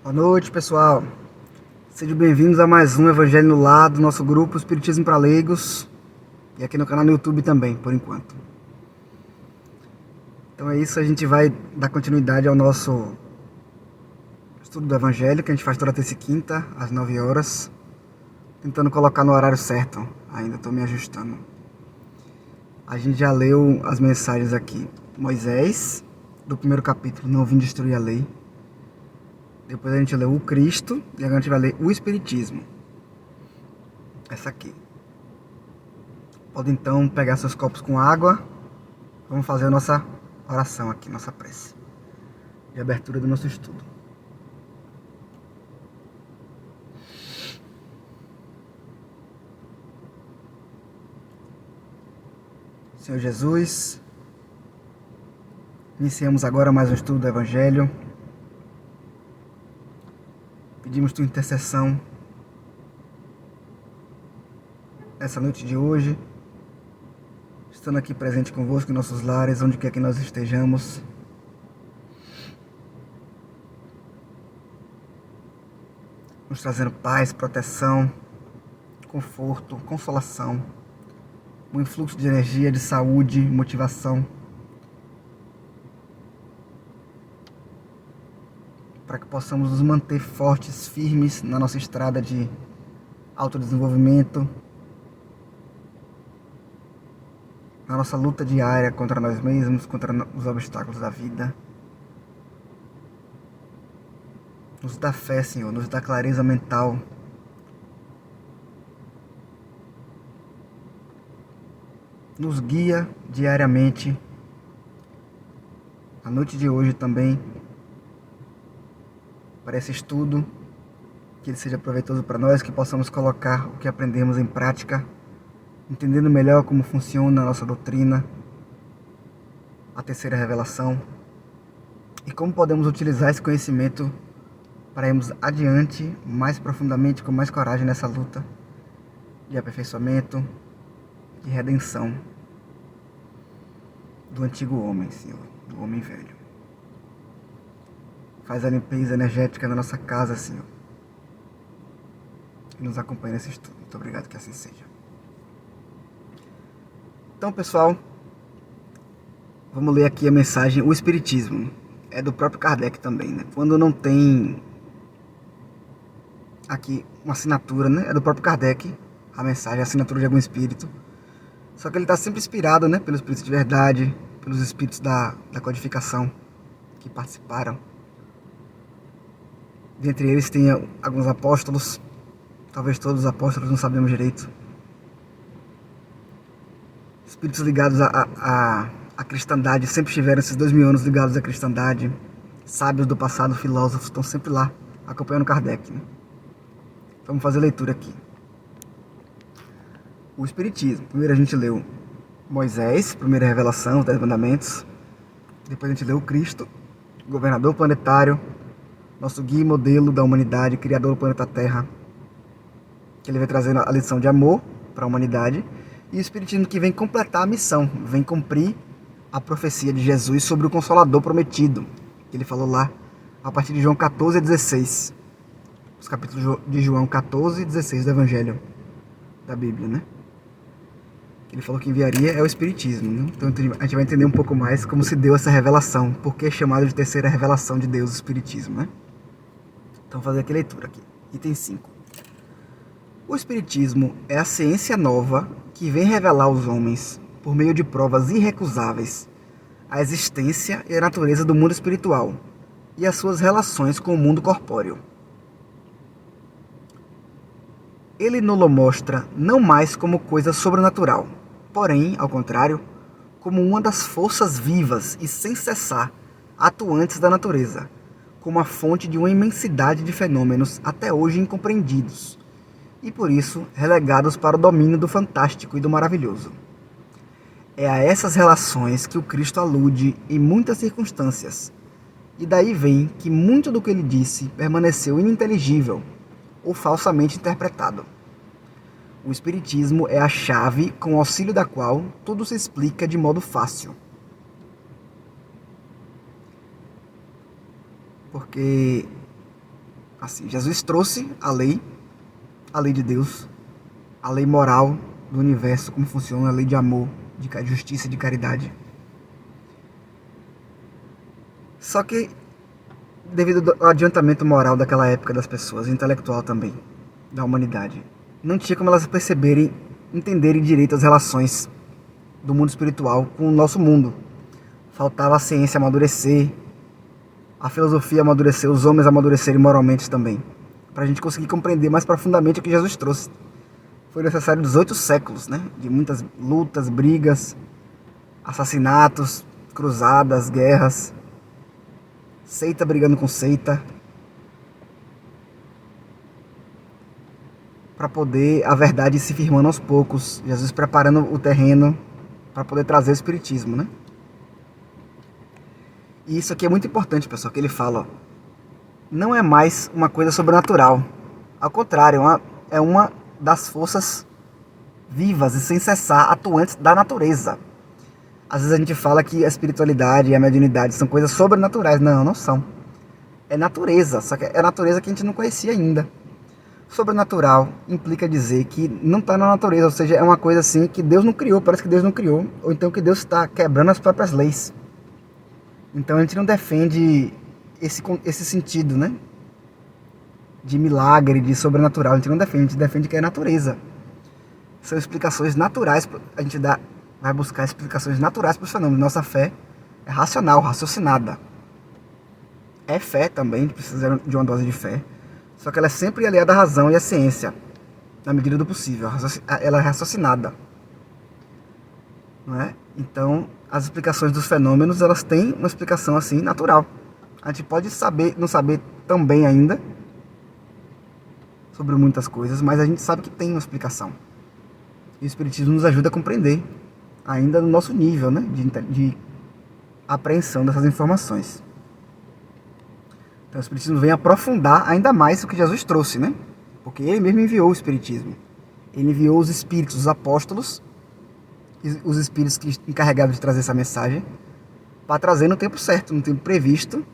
Boa noite, pessoal. Sejam bem-vindos a mais um Evangelho no Lar do nosso grupo Espiritismo para Leigos e aqui no canal no YouTube também, por enquanto. Então é isso, a gente vai dar continuidade ao nosso estudo do Evangelho, que a gente faz toda terça e quinta, às 9 horas, tentando colocar no horário certo, ainda estou me ajustando. A gente já leu as mensagens aqui. Moisés, do primeiro capítulo, não vim destruir a lei. Depois a gente leu o Cristo e agora a gente vai ler o Espiritismo. Essa aqui. Pode então pegar seus copos com água. Vamos fazer a nossa oração aqui, nossa prece de abertura do nosso estudo. Senhor Jesus, iniciamos agora mais um estudo do Evangelho. Pedimos tua intercessão nessa noite de hoje, estando aqui presente convosco em nossos lares, onde quer que nós estejamos. Nos trazendo paz, proteção, conforto, consolação, um influxo de energia, de saúde, motivação, para que possamos nos manter fortes, firmes na nossa estrada de autodesenvolvimento, na nossa luta diária contra nós mesmos, contra os obstáculos da vida. Nos dá fé, Senhor, nos dá clareza mental. Nos guia diariamente. A noite de hoje também, para esse estudo, que ele seja proveitoso para nós, que possamos colocar o que aprendemos em prática, entendendo melhor como funciona a nossa doutrina, a terceira revelação, e como podemos utilizar esse conhecimento para irmos adiante mais profundamente, com mais coragem nessa luta de aperfeiçoamento, de redenção do antigo homem, Senhor, do homem velho. Faz a limpeza energética na nossa casa, Senhor, e nos acompanhe nesse estudo. Muito obrigado, que assim seja. Então, pessoal, vamos ler aqui a mensagem. O Espiritismo é do próprio Kardec também, né? Quando não tem aqui uma assinatura, né? É do próprio Kardec, a mensagem, a assinatura de algum espírito. Só que ele está sempre inspirado, né? Pelos espíritos de verdade, pelos espíritos da codificação que participaram. Dentre eles tem alguns apóstolos, talvez todos os apóstolos, não sabemos direito. Espíritos ligados à cristandade, sempre tiveram esses 2000 anos ligados à cristandade. Sábios do passado, filósofos, estão sempre lá, acompanhando Kardec, né? Vamos fazer a leitura aqui. O Espiritismo. Primeiro a gente leu Moisés, primeira revelação, os 10 mandamentos. Depois a gente leu o Cristo, governador planetário, nosso guia e modelo da humanidade, criador do planeta Terra, que ele vai trazendo a lição de amor para a humanidade, e o Espiritismo que vem completar a missão, vem cumprir a profecia de Jesus sobre o Consolador prometido, que ele falou lá a partir de João 14 a 16, os capítulos de João 14 e 16 do Evangelho da Bíblia, né? Que ele falou que enviaria é o Espiritismo, né? Então a gente vai entender um pouco mais como se deu essa revelação, por que é chamado de terceira revelação de Deus, o Espiritismo, né? Então vou fazer aqui a leitura aqui. Item 5. O Espiritismo é a ciência nova que vem revelar aos homens, por meio de provas irrecusáveis, a existência e a natureza do mundo espiritual e as suas relações com o mundo corpóreo. Ele nos mostra não mais como coisa sobrenatural, porém, ao contrário, como uma das forças vivas e sem cessar atuantes da natureza, como a fonte de uma imensidade de fenômenos até hoje incompreendidos, e por isso relegados para o domínio do fantástico e do maravilhoso. É a essas relações que o Cristo alude em muitas circunstâncias, e daí vem que muito do que ele disse permaneceu ininteligível ou falsamente interpretado. O Espiritismo é a chave com o auxílio da qual tudo se explica de modo fácil. Porque Assim, Jesus trouxe a lei de Deus, a lei moral do universo, como funciona, a lei de amor, de justiça e de caridade. Só que, devido ao adiantamento moral daquela época das pessoas, intelectual também, da humanidade, não tinha como elas perceberem, entenderem direito as relações do mundo espiritual com o nosso mundo. Faltava a ciência amadurecer, a filosofia amadurecer, os homens amadurecerem moralmente também, para a gente conseguir compreender mais profundamente o que Jesus trouxe. Foi necessário 18 séculos, né? De muitas lutas, brigas, assassinatos, cruzadas, guerras, seita brigando com seita, para poder a verdade se firmando aos poucos, Jesus preparando o terreno para poder trazer o espiritismo, né? E isso aqui é muito importante, pessoal, que ele fala, ó, não é mais uma coisa sobrenatural, ao contrário, é uma das forças vivas e sem cessar atuantes da natureza. Às vezes a gente fala que a espiritualidade e a mediunidade são coisas sobrenaturais. Não, não são. É natureza, só que é a natureza que a gente não conhecia ainda. Sobrenatural implica dizer que não está na natureza, ou seja, é uma coisa assim que Deus não criou, parece que Deus não criou, ou então que Deus está quebrando as próprias leis. Então a gente não defende esse sentido, né? De milagre, de sobrenatural, a gente defende que é natureza. São explicações naturais, a gente vai buscar explicações naturais para os fenômenos. Nossa fé é racional, raciocinada. É fé também, a gente precisa de uma dose de fé. Só que ela é sempre aliada à razão e à ciência, na medida do possível. Ela é raciocinada. Não é? Então, as explicações dos fenômenos, elas têm uma explicação assim, natural. A gente pode não saber tão bem ainda sobre muitas coisas, mas a gente sabe que tem uma explicação. E o Espiritismo nos ajuda a compreender, ainda no nosso nível, né, de apreensão dessas informações. Então o Espiritismo vem aprofundar ainda mais o que Jesus trouxe, né? Porque ele mesmo enviou o Espiritismo. Ele enviou os Espíritos, os Apóstolos, os Espíritos encarregados de trazer essa mensagem, para trazer no tempo certo, no tempo previsto,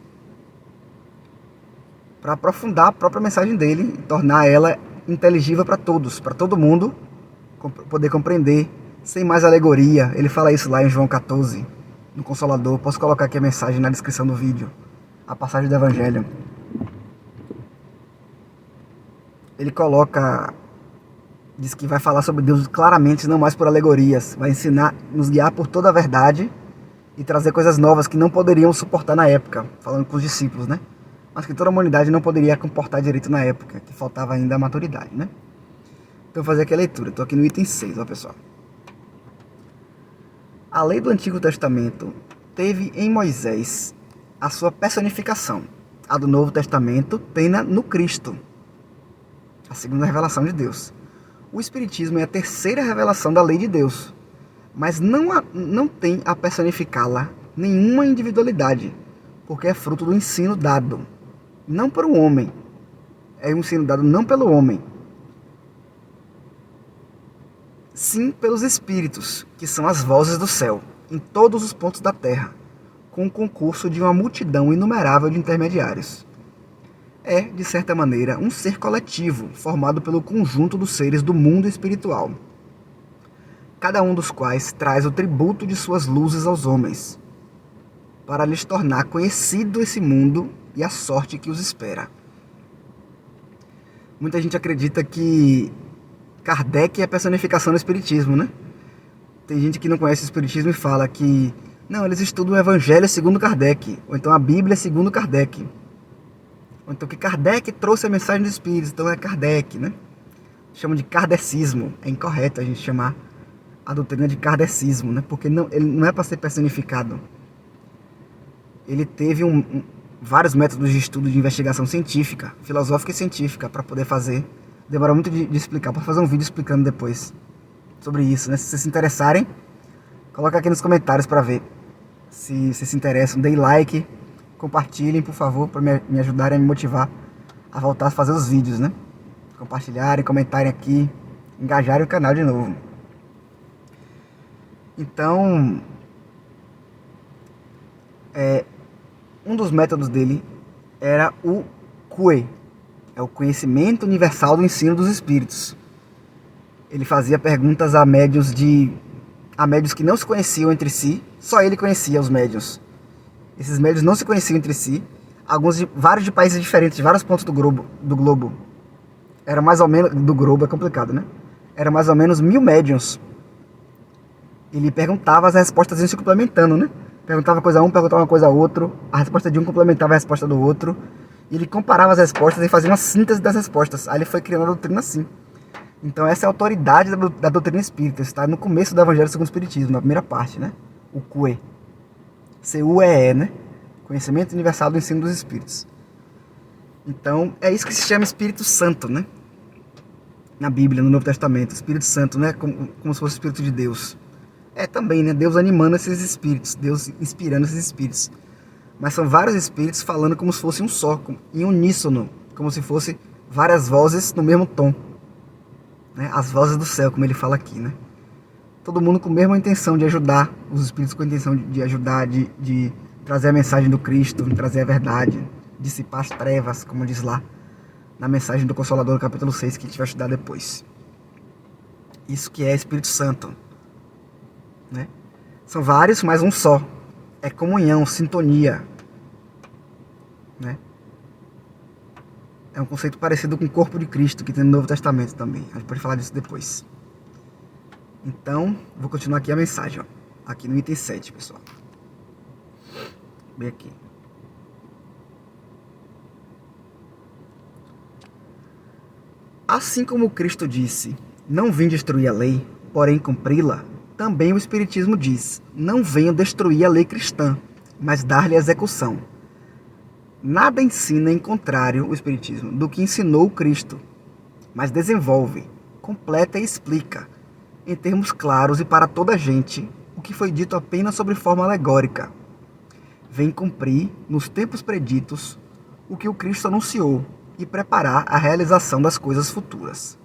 para aprofundar a própria mensagem dele e tornar ela inteligível para todos, para todo mundo poder compreender, sem mais alegoria. Ele fala isso lá em João 14, no Consolador. Posso colocar aqui a mensagem na descrição do vídeo, a passagem do Evangelho. Ele diz que vai falar sobre Deus claramente, não mais por alegorias, vai ensinar, nos guiar por toda a verdade e trazer coisas novas que não poderiam suportar na época, falando com os discípulos, né? Mas que toda a humanidade não poderia comportar direito na época, que faltava ainda a maturidade, né? Então eu vou fazer aqui a leitura, estou aqui no item 6, ó pessoal. A lei do Antigo Testamento teve em Moisés a sua personificação. A do Novo Testamento tem-na no Cristo, a segunda revelação de Deus. O Espiritismo é a terceira revelação da lei de Deus, mas não tem a personificá-la nenhuma individualidade, porque é fruto do ensino dado, não para o homem. É um ensino dado não pelo homem, sim pelos espíritos, que são as vozes do céu, em todos os pontos da terra, com o concurso de uma multidão inumerável de intermediários. É, de certa maneira, um ser coletivo, formado pelo conjunto dos seres do mundo espiritual, cada um dos quais traz o tributo de suas luzes aos homens, para lhes tornar conhecido esse mundo e a sorte que os espera. Muita gente acredita que Kardec é a personificação do Espiritismo, né? Tem gente que não conhece o Espiritismo e fala que não, eles estudam o Evangelho segundo Kardec, ou então a Bíblia segundo Kardec, ou então que Kardec trouxe a mensagem dos Espíritos, então é Kardec, né? Chamam de kardecismo. É incorreto a gente chamar a doutrina de kardecismo, né? Porque ele não é para ser personificado. Ele teve vários métodos de estudo, de investigação científica, filosófica e científica, para poder fazer. Demora muito de explicar, posso fazer um vídeo explicando depois sobre isso, né? Se vocês se interessarem, coloca aqui nos comentários para ver se vocês se interessam. Deem like, compartilhem, por favor, para me ajudarem a me motivar a voltar a fazer os vídeos, né? Compartilharem, comentarem aqui, engajarem o canal de novo. Então, um dos métodos dele era o Cue, É o conhecimento universal do ensino dos espíritos. Ele fazia perguntas a médiuns que não se conheciam entre si, só ele conhecia os médiuns. Esses médiuns não se conheciam entre si, vários de países diferentes, de vários pontos do globo. Era mais ou menos, do globo é complicado, né? Era mais ou menos 1000 médiuns. Ele perguntava, as respostas iam se complementando, né? Perguntava coisa a um, perguntava uma coisa a outro, a resposta de um complementava a resposta do outro, e ele comparava as respostas e fazia uma síntese das respostas. Aí ele foi criando a doutrina assim. Então essa é a autoridade da doutrina espírita. Está no começo do Evangelho segundo o Espiritismo, na primeira parte, né? O CUE. C-U-E-E, né? Conhecimento Universal do Ensino dos Espíritos. Então é isso que se chama Espírito Santo, né? Na Bíblia, no Novo Testamento. Espírito Santo, né? Como se fosse o Espírito de Deus. É também, né? Deus animando esses espíritos, Deus inspirando esses espíritos. Mas são vários espíritos falando como se fosse um só, em uníssono, como se fosse várias vozes no mesmo tom. Né? As vozes do céu, como ele fala aqui, né? Todo mundo com a mesma intenção de ajudar, os espíritos com a intenção de ajudar, de trazer a mensagem do Cristo, trazer a verdade, dissipar as trevas, como diz lá na mensagem do Consolador, no capítulo 6, que a gente vai estudar depois. Isso que é Espírito Santo, né? São vários, mas um só. É comunhão, sintonia, né? É um conceito parecido com o corpo de Cristo, que tem no Novo Testamento também. A gente pode falar disso depois. Então, vou continuar aqui a mensagem, ó. Aqui no item 7, pessoal. Bem aqui. Assim como Cristo disse, não vim destruir a lei, porém cumpri-la, também o Espiritismo diz, não venho destruir a lei cristã, mas dar-lhe execução. Nada ensina em contrário o Espiritismo do que ensinou Cristo, mas desenvolve, completa e explica, em termos claros e para toda a gente, o que foi dito apenas sobre forma alegórica. Vem cumprir, nos tempos preditos, o que o Cristo anunciou e preparar a realização das coisas futuras.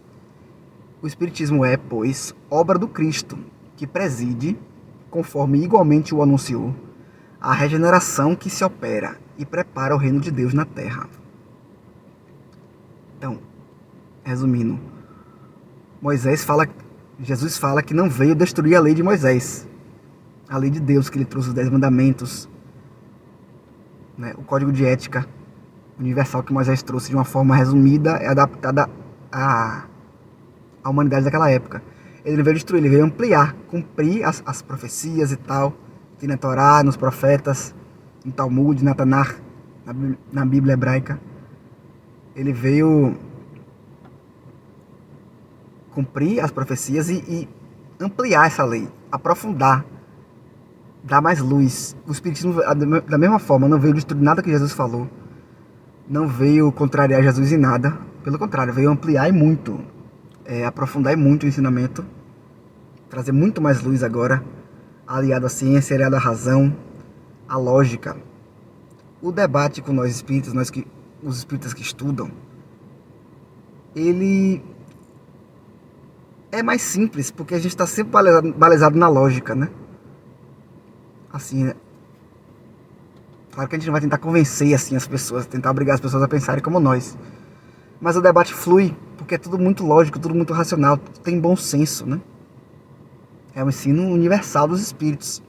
O Espiritismo é, pois, obra do Cristo, que preside, conforme igualmente o anunciou, a regeneração que se opera e prepara o reino de Deus na terra. Então, resumindo, Jesus fala que não veio destruir a lei de Moisés, a lei de Deus, que ele trouxe os 10 mandamentos, né, o código de ética universal que Moisés trouxe de uma forma resumida e adaptada à humanidade daquela época. Ele não veio destruir, ele veio ampliar, cumprir as profecias e tal, tem na Torá, nos profetas, no Talmud, na Tanakh, na Bíblia hebraica. Ele veio cumprir as profecias e ampliar essa lei, aprofundar, dar mais luz. O Espiritismo, da mesma forma, não veio destruir nada que Jesus falou, não veio contrariar Jesus em nada, pelo contrário, veio ampliar e muito, aprofundar e muito o ensinamento, trazer muito mais luz agora, aliado à ciência, aliado à razão, à lógica. O debate com nós espíritas, os espíritas que estudam, ele é mais simples, porque a gente está sempre balizado na lógica, né? Assim, né? Claro que a gente não vai tentar convencer assim as pessoas, tentar obrigar as pessoas a pensarem como nós. Mas o debate flui, porque é tudo muito lógico, tudo muito racional, tudo tem bom senso, né? É o ensino universal dos espíritos.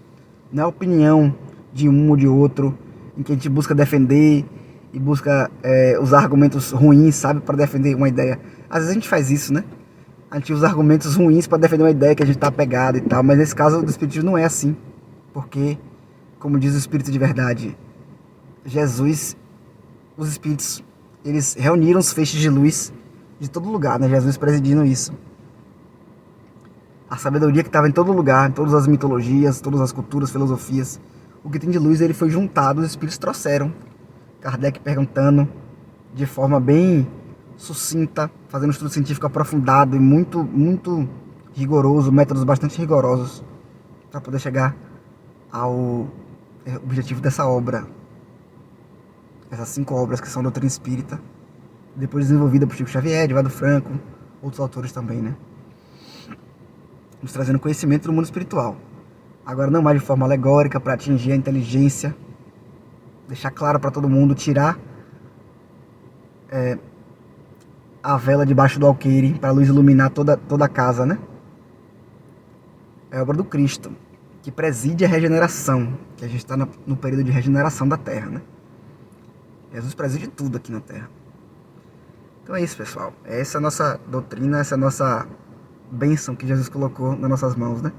Não é a opinião de um ou de outro, em que a gente busca defender e busca usar argumentos ruins, sabe, para defender uma ideia. Às vezes a gente faz isso, né? A gente usa argumentos ruins para defender uma ideia que a gente está apegado e tal, mas nesse caso do espiritismo não é assim. Porque, como diz o Espírito de Verdade, Jesus, os espíritos, eles reuniram os feixes de luz de todo lugar, né? Jesus presidindo isso. A sabedoria que estava em todo lugar, em todas as mitologias, todas as culturas, filosofias. O que tem de luz, ele foi juntado, os espíritos trouxeram. Kardec perguntando de forma bem sucinta, fazendo um estudo científico aprofundado e muito, muito rigoroso, métodos bastante rigorosos, para poder chegar ao objetivo dessa obra. Essas 5 obras que são doutrina espírita, depois desenvolvida por Chico Xavier, Divaldo Franco, outros autores também, né? Nos trazendo conhecimento do mundo espiritual. Agora não mais de forma alegórica, para atingir a inteligência, deixar claro para todo mundo, tirar a vela debaixo do alqueire para a luz iluminar toda a casa, né? É obra do Cristo, que preside a regeneração, que a gente está no período de regeneração da Terra, né? Jesus preside tudo aqui na Terra. Então é isso, pessoal. Essa é a nossa doutrina, essa é a nossa bênção que Jesus colocou nas nossas mãos, né?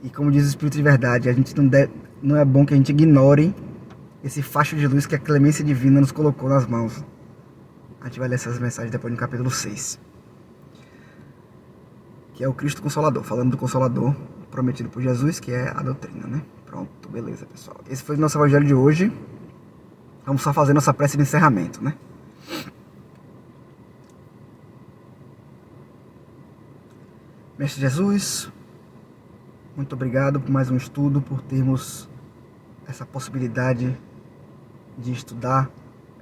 E como diz o Espírito de Verdade, a gente não é bom que a gente ignore esse facho de luz que a clemência divina nos colocou nas mãos. A gente vai ler essas mensagens depois no capítulo 6. Que é o Cristo Consolador, falando do Consolador prometido por Jesus, que é a doutrina, né? Pronto, beleza, pessoal. Esse foi o nosso evangelho de hoje. Vamos só fazer nossa prece de encerramento, né? Mestre Jesus, muito obrigado por mais um estudo, por termos essa possibilidade de estudar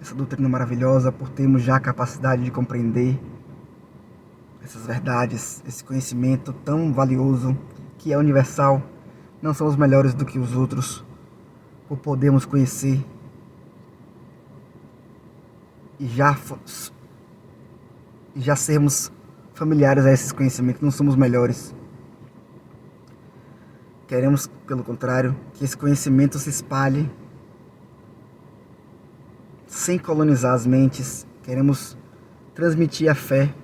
essa doutrina maravilhosa, por termos já a capacidade de compreender essas verdades, esse conhecimento tão valioso, que é universal. Não somos melhores do que os outros, por podermos conhecer e já sermos familiares a esses conhecimentos. Não somos melhores. Queremos, pelo contrário, que esse conhecimento se espalhe sem colonizar as mentes. Queremos transmitir a fé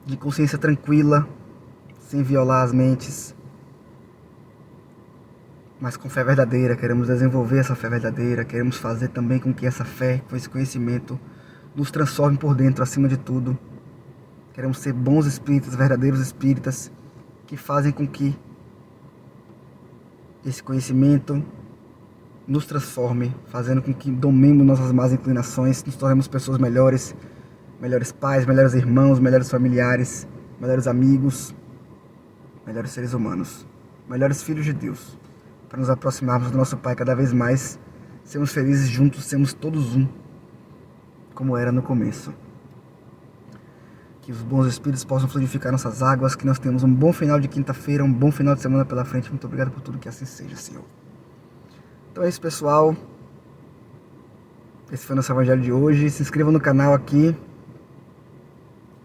de consciência tranquila, sem violar as mentes, mas com fé verdadeira. Queremos desenvolver essa fé verdadeira, queremos fazer também com que essa fé, com esse conhecimento, nos transforme por dentro, acima de tudo. Queremos ser bons espíritas, verdadeiros espíritas, que fazem com que esse conhecimento nos transforme, fazendo com que domemos nossas más inclinações, nos tornemos pessoas melhores, melhores pais, melhores irmãos, melhores familiares, melhores amigos, melhores seres humanos, melhores filhos de Deus, para nos aproximarmos do nosso Pai cada vez mais, sermos felizes juntos, sermos todos um, como era no começo. Que os bons espíritos possam fluidificar nossas águas, que nós tenhamos um bom final de quinta-feira, um bom final de semana pela frente. Muito obrigado por tudo, que assim seja, Senhor. Então é isso, pessoal. Esse foi o nosso evangelho de hoje. Se inscrevam no canal aqui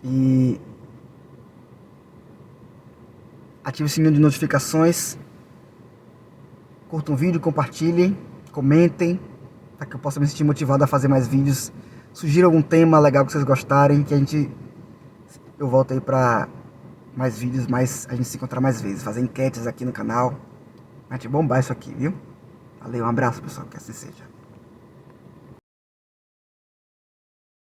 e ative o sininho de notificações. Curtam o vídeo, compartilhem, comentem, para que eu possa me sentir motivado a fazer mais vídeos. Sugira algum tema legal que vocês gostarem, que eu volto aí para mais vídeos, a gente se encontrar mais vezes, fazer enquetes aqui no canal. A gente bombar isso aqui, viu? Valeu, um abraço, pessoal, que assim seja.